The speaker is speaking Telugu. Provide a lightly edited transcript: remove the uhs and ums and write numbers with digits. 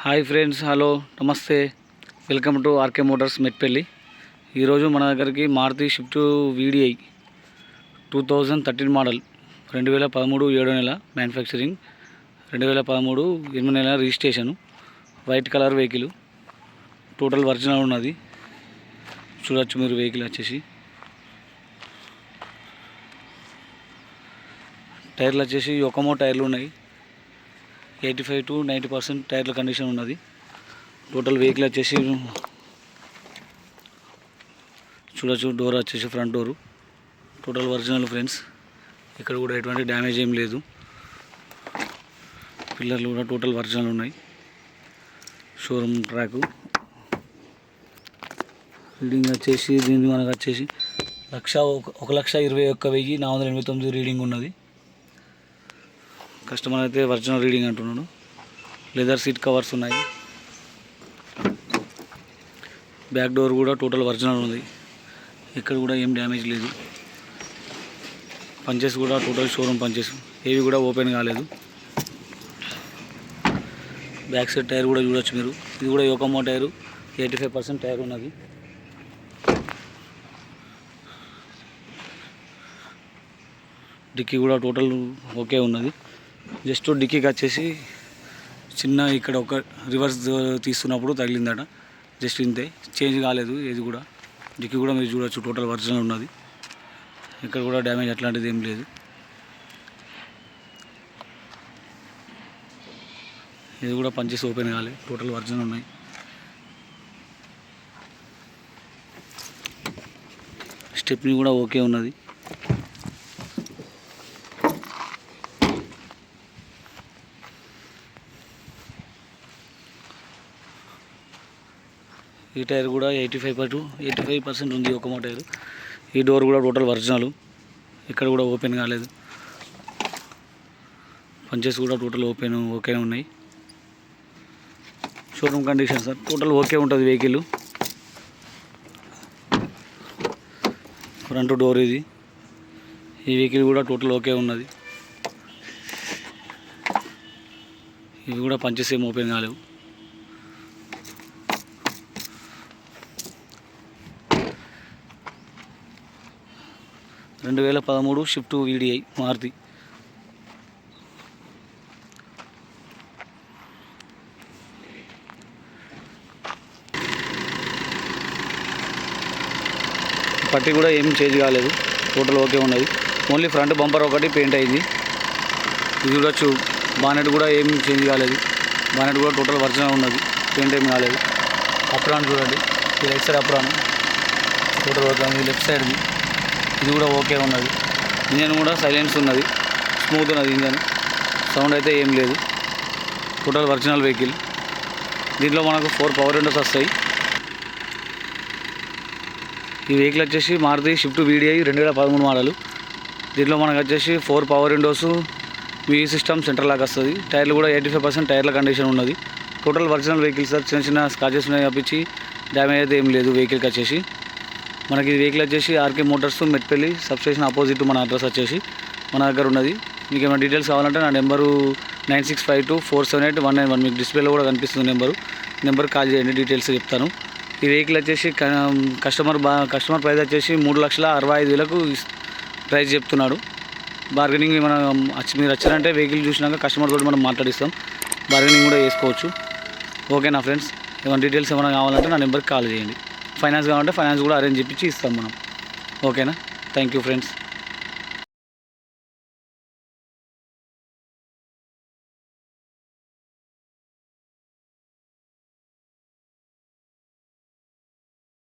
హాయ్ ఫ్రెండ్స్, హలో, నమస్తే, welcome to RK motors Metpalli. ఈరోజు మన దగ్గరికి మారుతి షిఫ్ట్ వీడిఐ 2013 మోడల్ 2013 7వ నెల మ్యానుఫ్యాక్చరింగ్, 2013 8వ నెల registration, white colour vehicle, total original ఉన్నది. చూడొచ్చు మీరు వెహికల్ వచ్చేసి. టైర్లు వచ్చేసి ఒకమో టైర్లు ఉన్నాయి. 85 to 90% టైర్ల కండిషన్ ఉన్నది. టోటల్ వెహికల్ వచ్చేసి చూడొచ్చు. డోర్ వచ్చేసి front door total original friends. ఇక్కడ కూడా ఎటువంటి డ్యామేజ్ ఏం లేదు. పిల్లర్లు కూడా టోటల్ ఒరిజినల్ ఉన్నాయి. షోరూమ్ ట్రాకు రీడింగ్ వచ్చేసి దీనికి మనకు వచ్చేసి 1,21,489 రీడింగ్ ఉన్నది. కస్టమర్ అయితే ఒరిజినల్ రీడింగ్ అంటున్నాడు. లెదర్ సీట్ కవర్స్ ఉన్నాయి. బ్యాక్ డోర్ కూడా టోటల్ ఒరిజినల్ ఉంది. ఇక్కడ కూడా ఏం డ్యామేజ్ లేదు. పంచెస్ కూడా టోటల్ షోరూమ్ పంచెస్, ఏవి కూడా ఓపెన్ కాలేదు. బ్యాక్ సైడ్ టైర్ కూడా చూడొచ్చు మీరు. ఇది కూడా యోకోమో టైరు, 85% టైర్ ఉన్నది. డిక్కీ కూడా టోటల్ ఓకే ఉన్నది. జస్ట్ డిక్కీకి వచ్చేసి చిన్న ఇక్కడ ఒక రివర్స్ తీస్తున్నప్పుడు తగిలిందట. జస్ట్ ఇంతే, చేంజ్ కాలేదు ఏది కూడా. డిక్కీ కూడా మీరు చూడొచ్చు టోటల్ ఒరిజినల్ ఉన్నది. ఇక్కడ కూడా డ్యామేజ్ అట్లాంటిది ఏం లేదు. ఇది కూడా పంచెస్ ఓపెన్ కాలేదు, టోటల్ ఒరిజినల్ ఉన్నాయి. స్టెప్నీ కూడా ఓకే ఉన్నది. ఈ టైర్ కూడా 85% ఉంది, ఒకమో టైరు. ఈ డోర్ కూడా టోటల్ ఒరిజినల్. ఇక్కడ కూడా ఓపెన్ కాలేదు. పంచెస్ కూడా టోటల్ ఓకే ఉన్నాయి. Showroom condition sir, total okay ఉంటుంది వెహికల్. ఫ్రంట్ డోర్ ఇది. ఈ వెహికల్ కూడా టోటల్ ఓకే ఉన్నది. ఇవి కూడా పంచెస్ ఏం ఓపెన్ కాలేవు. 2013 షిఫ్ట్ వీడిఐ మారుతి. పట్టి కూడా ఏం చేంజ్ కాలేదు, టోటల్ ఓకే ఉన్నది. ఓన్లీ ఫ్రంట్ బంపర్ ఒకటి పెయింట్ అయింది. ఇది చూడొచ్చు. బానెట్ కూడా ఏం చేంజ్ కాలేదు. బానెట్ కూడా టోటల్ ఒరిజినల్ ఉన్నది, పెయింట్ ఏం కాలేదు. అప్రాన్ చూడండి, ఈ right side apron total okay ఉంది. లెఫ్ట్ సైడ్ది ఇది కూడా ఓకే ఉన్నది. ఇంజన్ కూడా సైలెన్స్ ఉన్నది, స్మూత్ ఉన్నది ఇంజన్. సౌండ్ అయితే ఏం లేదు. Total original vehicle. దీంట్లో మనకు 4 పవర్ విండోస్ వస్తాయి. ఈ వెహికల్ వచ్చేసి మారుతి షిఫ్ట్ వీడిఐ 2013 మోడల్. దీంట్లో మనకు వచ్చేసి 4 power windows, music system, centre lock వస్తుంది. టైర్లు కూడా 85% టైర్ల కండిషన్ ఉన్నది. Total original vehicle sir. చిన్న చిన్న స్క్రాచెస్ ఉన్నాయి తప్పించి డ్యామేజ్ అయితే ఏం లేదు వెహికల్కి వచ్చేసి. మనకి వెహికల్ వచ్చేసి RK motors Metpalli substation opposite మన అడ్రస్ వచ్చేసి మన దగ్గర ఉన్నది. మీకు ఏమైనా డీటెయిల్స్ కావాలంటే నా నెంబరు 9652478191, మీకు డిస్ప్లేలో కూడా కనిపిస్తుంది నెంబర్ కాల్ చేయండి, డీటెయిల్స్ చెప్తాను. ఈ వెహికల్ వచ్చేసి కస్టమర్ ప్రైస్ వచ్చేసి 3,65,000 ప్రైస్ చెప్తున్నాడు. బార్గెనింగ్ మీరు వచ్చారంటే వెహికల్ చూసినాక కస్టమర్ తోటి మనం మాట్లాడిస్తాం, బార్గెనింగ్ కూడా చేసుకోవచ్చు. ఓకేనా ఫ్రెండ్స్? ఏమైనా డీటెయిల్స్ ఏమైనా కావాలంటే నా నెంబర్కి కాల్ చేయండి. ఫైనాన్స్ కావాలంటే ఫైనాన్స్ కూడా అరేంజ్ చేయించి ఇస్తాం మనం. ఓకేనా? Thank you friends.